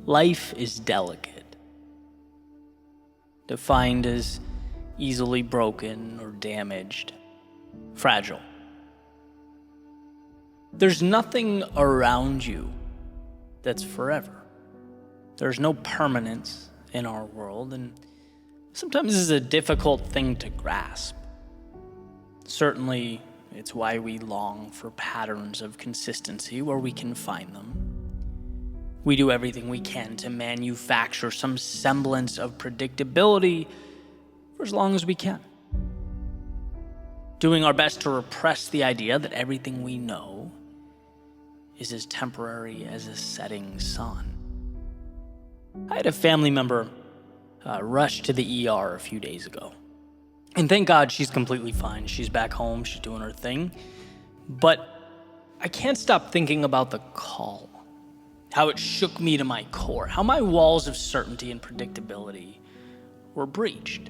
Life is delicate, defined as easily broken or damaged, fragile. There's nothing around you that's forever. There's no permanence in our world, and sometimes this is a difficult thing to grasp. Certainly, it's why we long for patterns of consistency where we can find them. We do everything we can to manufacture some semblance of predictability for as long as we can, doing our best to repress the idea that everything we know is as temporary as a setting sun. I had a family member rush to the ER a few days ago. And thank God she's completely fine. She's back home, she's doing her thing. But I can't stop thinking about the call, how it shook me to my core, how my walls of certainty and predictability were breached.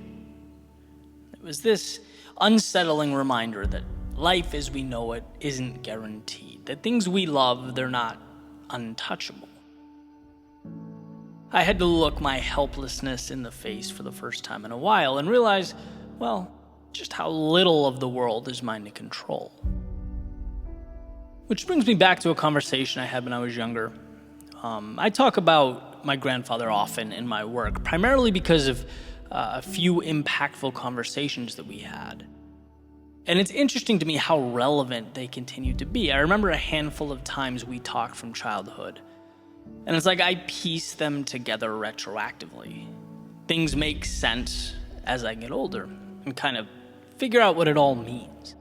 It was this unsettling reminder that life as we know it isn't guaranteed, that things we love, they're not untouchable. I had to look my helplessness in the face for the first time in a while and realize, well, just how little of the world is mine to control. Which brings me back to a conversation I had when I was younger. I talk about my grandfather often in my work, primarily because of a few impactful conversations that we had. And it's interesting to me how relevant they continue to be. I remember a handful of times we talked from childhood, and it's like I piece them together retroactively. Things make sense as I get older and kind of figure out what it all means.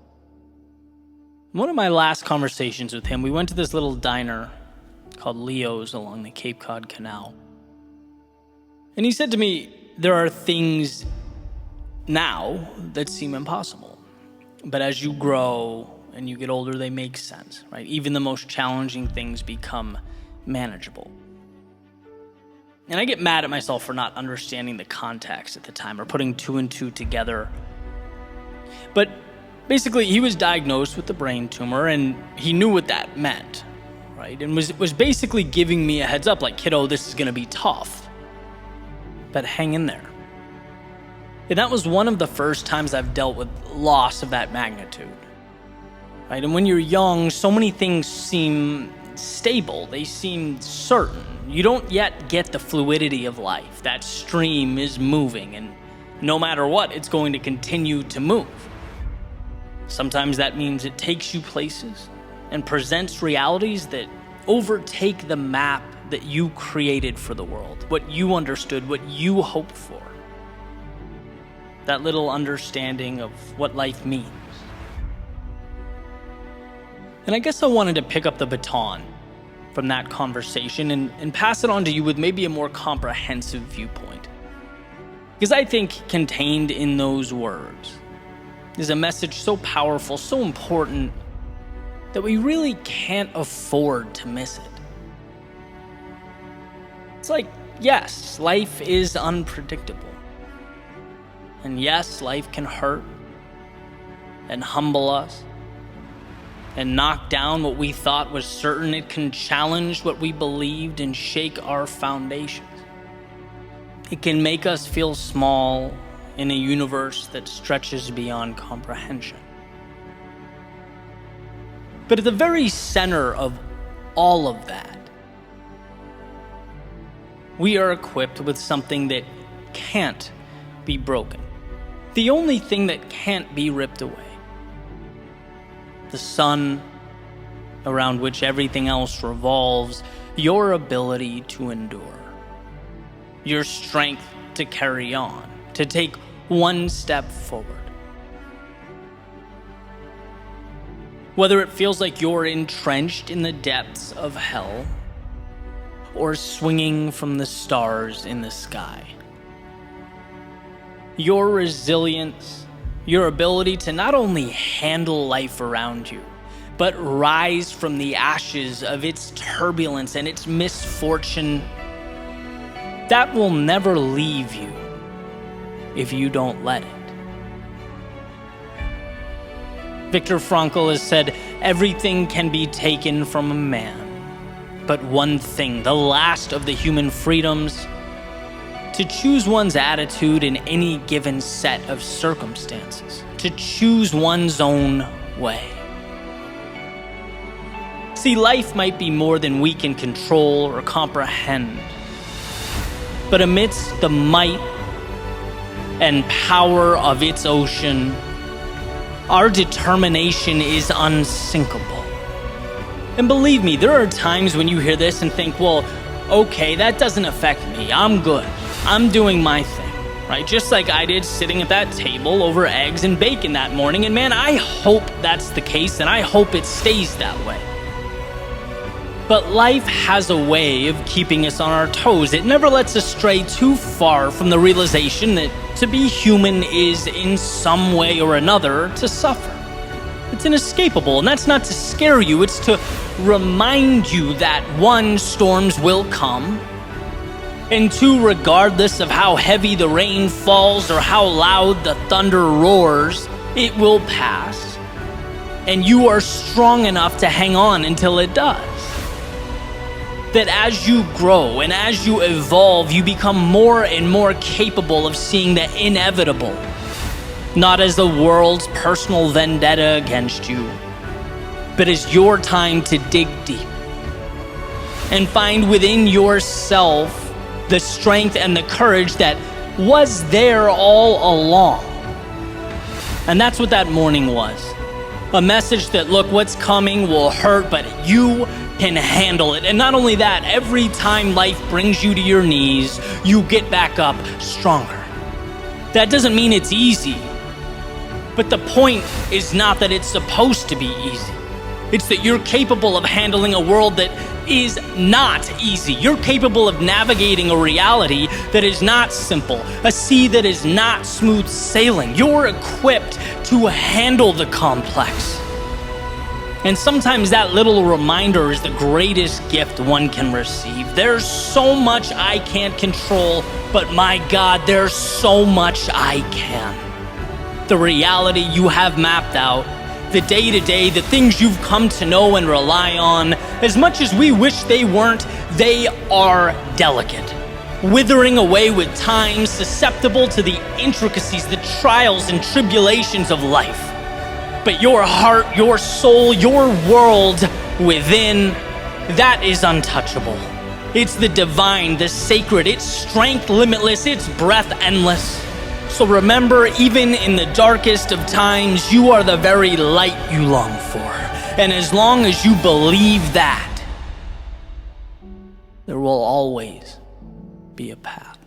One of my last conversations with him, we went to this little diner called Leo's along the Cape Cod Canal. And he said to me, there are things now that seem impossible. But as you grow and you get older, they make sense, right? Even the most challenging things become manageable. And I get mad at myself for not understanding the context at the time or putting two and two together. But basically, he was diagnosed with a brain tumor and he knew what that meant, right? And was basically giving me a heads up, like, kiddo, this is going to be tough, but hang in there. And that was one of the first times I've dealt with loss of that magnitude, right? And when you're young, so many things seem stable, they seem certain. You don't yet get the fluidity of life. That stream is moving, and no matter what, it's going to continue to move. Sometimes that means it takes you places and presents realities that overtake the map that you created for the world, what you understood, what you hoped for. That little understanding of what life means. And I guess I wanted to pick up the baton from that conversation and pass it on to you with maybe a more comprehensive viewpoint. Because I think contained in those words is a message so powerful, so important, that we really can't afford to miss it. It's like, yes, life is unpredictable. And yes, life can hurt and humble us and knock down what we thought was certain. It can challenge what we believed and shake our foundations. It can make us feel small in a universe that stretches beyond comprehension. But at the very center of all of that, we are equipped with something that can't be broken. The only thing that can't be ripped away. The sun around which everything else revolves, your ability to endure, your strength to carry on, to take one step forward. Whether it feels like you're entrenched in the depths of hell or swinging from the stars in the sky, your resilience, your ability to not only handle life around you, but rise from the ashes of its turbulence and its misfortune, that will never leave you if you don't let it. Viktor Frankl has said, everything can be taken from a man, but one thing, the last of the human freedoms, to choose one's attitude in any given set of circumstances, to choose one's own way. See, life might be more than we can control or comprehend, but amidst the might and power of its ocean, our determination is unsinkable. And believe me, there are times when you hear this and think, well, okay, that doesn't affect me. I'm good. I'm doing my thing, right? Just like I did sitting at that table over eggs and bacon that morning. And man, I hope that's the case, and I hope it stays that way. But life has a way of keeping us on our toes. It never lets us stray too far from the realization that to be human is, in some way or another, to suffer. It's inescapable, and that's not to scare you. It's to remind you that one, storms will come, and two, regardless of how heavy the rain falls or how loud the thunder roars, it will pass, and you are strong enough to hang on until it does. That as you grow and as you evolve, you become more and more capable of seeing the inevitable, not as the world's personal vendetta against you, but as your time to dig deep and find within yourself the strength and the courage that was there all along. And that's what that morning was. A message that, look, what's coming will hurt, but you can handle it. And not only that, every time life brings you to your knees, you get back up stronger. That doesn't mean it's easy, but the point is not that it's supposed to be easy. It's that you're capable of handling a world that is not easy. You're capable of navigating a reality that is not simple, a sea that is not smooth sailing. You're equipped to handle the complex. And sometimes that little reminder is the greatest gift one can receive. There's so much I can't control, but my God, there's so much I can. The reality you have mapped out, the day-to-day, the things you've come to know and rely on, as much as we wish they weren't, they are delicate, withering away with time, susceptible to the intricacies, the trials and tribulations of life. But your heart, your soul, your world within, that is untouchable. It's the divine, the sacred, its strength limitless, its breath endless. So remember, even in the darkest of times, you are the very light you long for. And as long as you believe that, there will always be a path.